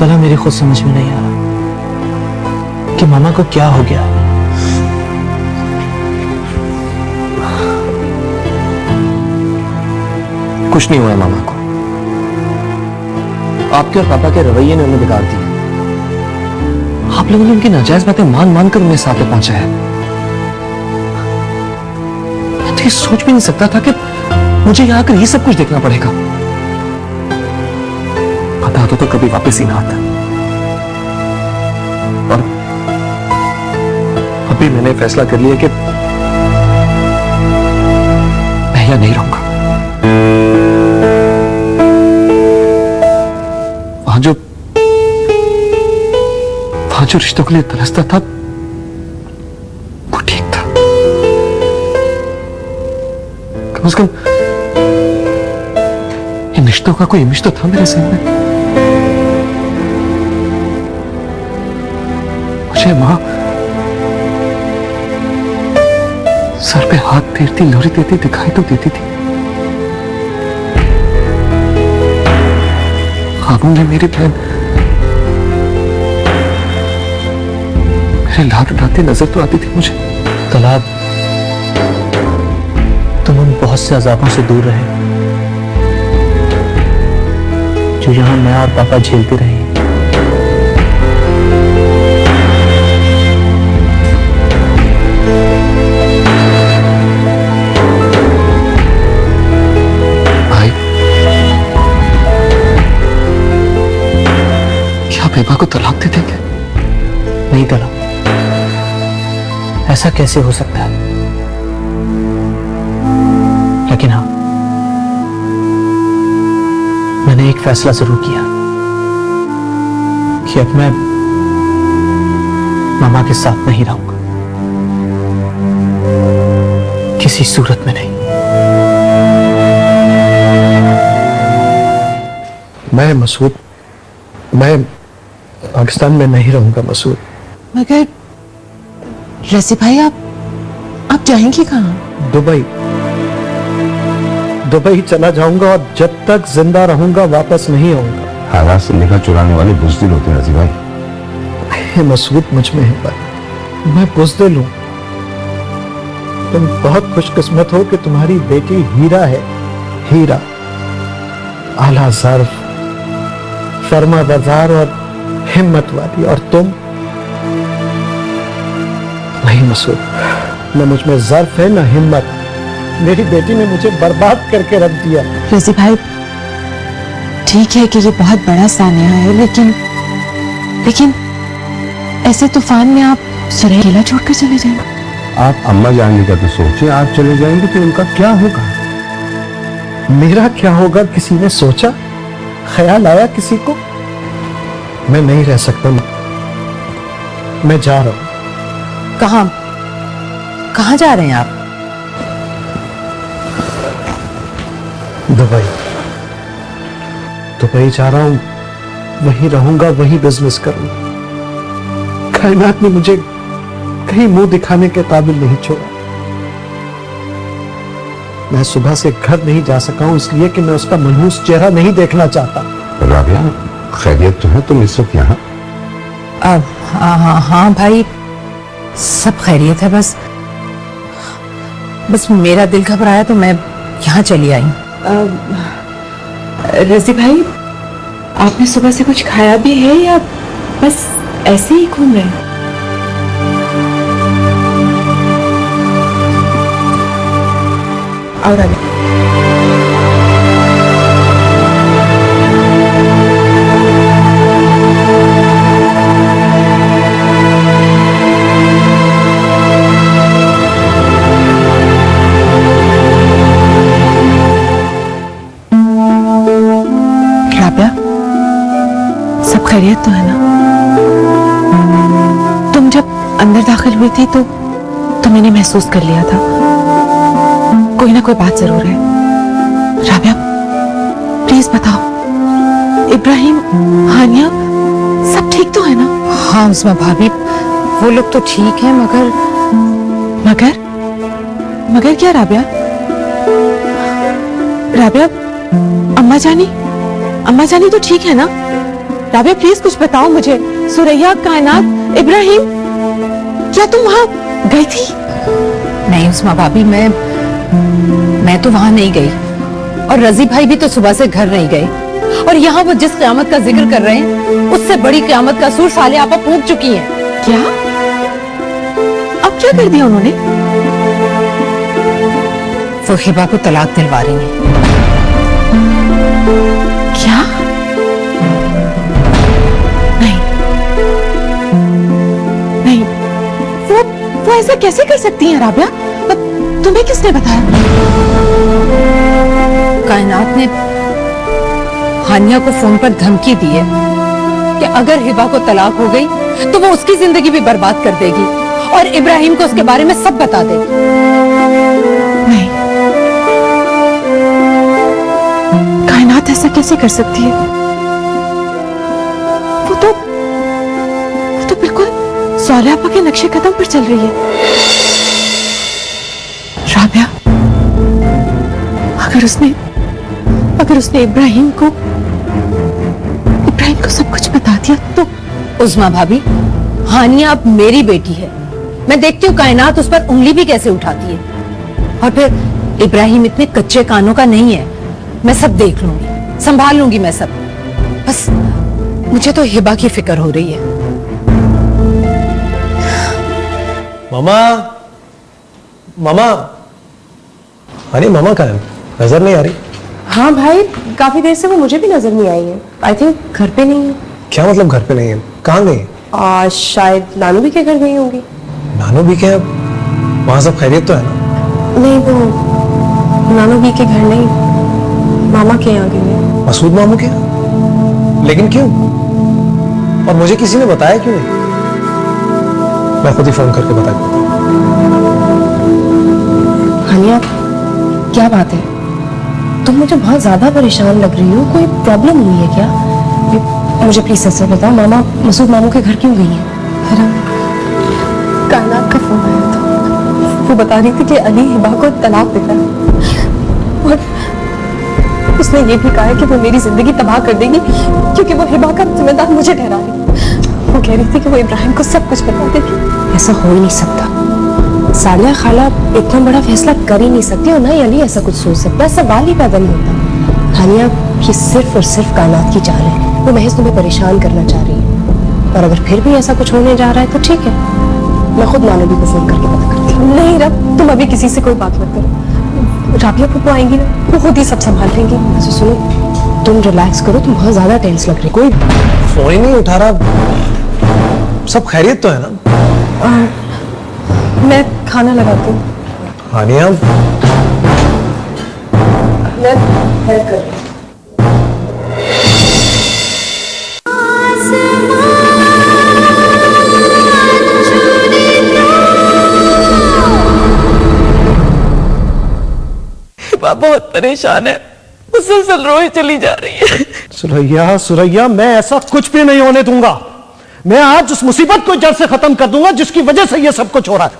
तला मेरी खुद समझ में नहीं आ रहा कि मामा को क्या हो गया। कुछ नहीं हुआ मामा को, आपके और पापा के रवैये ने उन्हें बिगाड़ दिया। आप लोगों ने उनकी नाजायज बातें मान मान कर उन्हें साथ में पहुंचा है। मैं तो ये सोच भी नहीं सकता था कि मुझे यहां आकर ये सब कुछ देखना पड़ेगा। पता तो कभी वापस ही ना आता। और अभी मैंने फैसला कर लिया कि मैं यहां नहीं रहूंगा। वहां जो रिश्तों के लिए तरसता था वो ठीक था। कम से कम इन रिश्तों का कोई इमेज तो था मेरे सामने। मुझे मां सर पे हाथ फेरती लोरी देती दिखाई तो देती थी। ख्वाबों में मेरी बहन मेरे लाड उठाती नजर तो आती थी मुझे। तालाब, तुम उन बहुत से अजाबों से दूर रहे जो यहां मैं और पापा झेलते रहे। भाई, क्या बेबा को तलाक दे देंगे? नहीं तालाब, ऐसा कैसे हो सकता है? लेकिन हाँ, मैंने एक फैसला जरूर किया कि अब मैं मामा के साथ नहीं रहूंगा, किसी सूरत में नहीं। मैं मसूद, मैं पाकिस्तान में नहीं रहूंगा मसूद। मगर रसी भाई, आप जाएंगे कहाँ? दुबई। दुबई चला जाऊंगा और जब तक जिंदा रहूंगा वापस नहीं आऊंगा। हालात से लेकर चुराने वाले बुज़दिल होते हैं रजी भाई। मसूद, मुझ में हिम्मत, मैं बुज़दिल हूं। तुम बहुत खुशकिस्मत हो कि तुम्हारी बेटी हीरा है। हीरा, आला ज़र्फ, फर्मा बरदार और हिम्मत वाली। और तुम नहीं मसूद, न मुझ में ज़र्फ है न हिम्मत। मेरी बेटी ने मुझे बर्बाद करके रख दिया। रजी भाई, ठीक है कि ये बहुत बड़ा सानिया है, लेकिन ऐसे तूफान में आप सुरह अकेला छोड़कर चले जाएंगे। आप अम्मा जाने का तो सोचे, आप चले जाएंगे तो उनका क्या होगा? मेरा क्या होगा किसी ने सोचा? ख्याल आया किसी को? मैं नहीं रह सकता। मैं जा रहा हूं। कहां जा रहे हैं आप? दुबई। दुबई जा रहा हूं, वहीं रहूंगा, वहीं बिजनेस करूंगा। कायनात ने मुझे कहीं मुंह दिखाने के काबिल नहीं छोड़ा। मैं सुबह से घर नहीं जा सका हूं इसलिए कि मैं उसका मनहूस चेहरा नहीं देखना चाहता। राबिया, खैरियत तो है तुम इस वक्त यहाँ? हाँ भाई, सब खैरियत है। बस मेरा दिल घबराया तो मैं यहाँ चली आई। रजी भाई, आपने सुबह से कुछ खाया भी है या बस ऐसे ही घूम रहे हैं? और आगे सब खैरियत तो है ना? तुम जब अंदर दाखिल हुई थी तो मैंने महसूस कर लिया था कोई ना कोई बात जरूर है। राबिया, प्लीज बताओ, इब्राहिम, हानिया सब ठीक तो है ना? हाँ उस्मा भाभी, वो लोग तो ठीक है, मगर क्या राबिया? राबिया, अम्मा जानी तो ठीक है ना? राबिया प्लीज कुछ बताओ मुझे। सुरैया, कायनात, इब्राहिम, क्या तुम वहां गई थी? नहीं उस्मा भाभी, मैं तो वहां नहीं गई, और रजी भाई भी तो सुबह से घर नहीं गए। और यहाँ वो जिस क़यामत का जिक्र कर रहे हैं, उससे बड़ी क़यामत का सूर साले आपा फूंक चुकी हैं। क्या? अब क्या कर दिया उन्होंने? वो हिबा को तलाक दिलवा रही हैं। क्या? नहीं नहीं, वो ऐसा कैसे कर सकती हैं राबिया? तुम्हें किसने बताया? कायनात ने हानिया को फोन पर धमकी दी है कि अगर हिबा को तलाक हो गई तो वो उसकी जिंदगी भी बर्बाद कर देगी और इब्राहिम को उसके बारे में सब बता देगी। नहीं, कायनात ऐसा कैसे कर सकती है? वो तो बिल्कुल साले आपा के नक्शे कदम पर चल रही है। राबिया, अगर उसने इब्राहिम को सब कुछ बता दिया तो? उस्मा भाभी, हानिया अब मेरी बेटी है। मैं देखती हूँ कायनात उस पर उंगली भी कैसे उठाती है। और फिर इब्राहिम इतने कच्चे कानों का नहीं है। मैं सब देख लूंगी, संभाल लूंगी मैं सब। बस मुझे तो हिबा की फिक्र हो रही है। मामा, मामा, अरे मामा कहाँ है? नजर नहीं आ रही। हाँ भाई, काफी देर से वो मुझे भी नजर नहीं आई है। आई थिंक घर पे नहीं है। क्या मतलब घर पे नहीं है? कहाँ गई? शायद नानू भी के घर गई होंगी। नानू भी क्या? वहां सब खैरियत तो है ना? नहीं, वो नानू भी के घर नहीं, मामा के यहाँ गई है। मसूद मामू के? लेकिन क्यों? और मुझे किसी ने बताया क्यों नहीं? मैं खुद ही फोन करके बता दूं। हानिया, क्या बात है? तुम मुझे बहुत ज्यादा परेशान लग रही हो। कोई प्रॉब्लम हुई है क्या? मुझे प्लीज सच बताओ, मामा मसूद मामू के घर क्यों गई है? कायनात का फोन आया था। वो बता रही थी कि अली हिबा को तलाक देता है और उसने ये भी कहा है कि वो मेरी जिंदगी तबाह कर देगी क्योंकि वो हिबा का जिम्मेदार मुझे ठहरा रही। वो कह रही थी कि वो इब्राहिम को सब कुछ बता देगी। ऐसा हो ही नहीं सकता। सालिया खाला इतना बड़ा फैसला कर ही नहीं सकती और ना ही अली ऐसा कुछ सोच सकता। सवाल ही पैदा नहीं होता। हानिया, ये सिर्फ और सिर्फ कायनात की चाल है। वो महज तुम्हें परेशान करना चाह रही है। और अगर फिर भी ऐसा कुछ होने जा रहा है तो ठीक है, मैं खुद नानू को फोन करके पता करती हूँ। नहीं रब, तुम अभी किसी से कोई बात मत करो। राबिया पुप्पो आएंगी ना, वो खुद ही सब संभाल लेंगी। अच्छा सुनो, तुम रिलैक्स करो, तुम बहुत ज्यादा टेंस लग रही। कोई फोन ही नहीं उठा रहा। सब खैरियत तो है ना? मैं खाना लगाती हूँ। हानिया, मैं हेल्प कर रही हूँ। बहुत परेशान है, मुसलसल रोए चली जा रही है। सुरैया, सुरैया, मैं ऐसा कुछ भी नहीं होने दूंगा। मैं आज उस मुसीबत को जड़ से खत्म कर दूंगा जिसकी वजह से ये सब कुछ हो रहा है।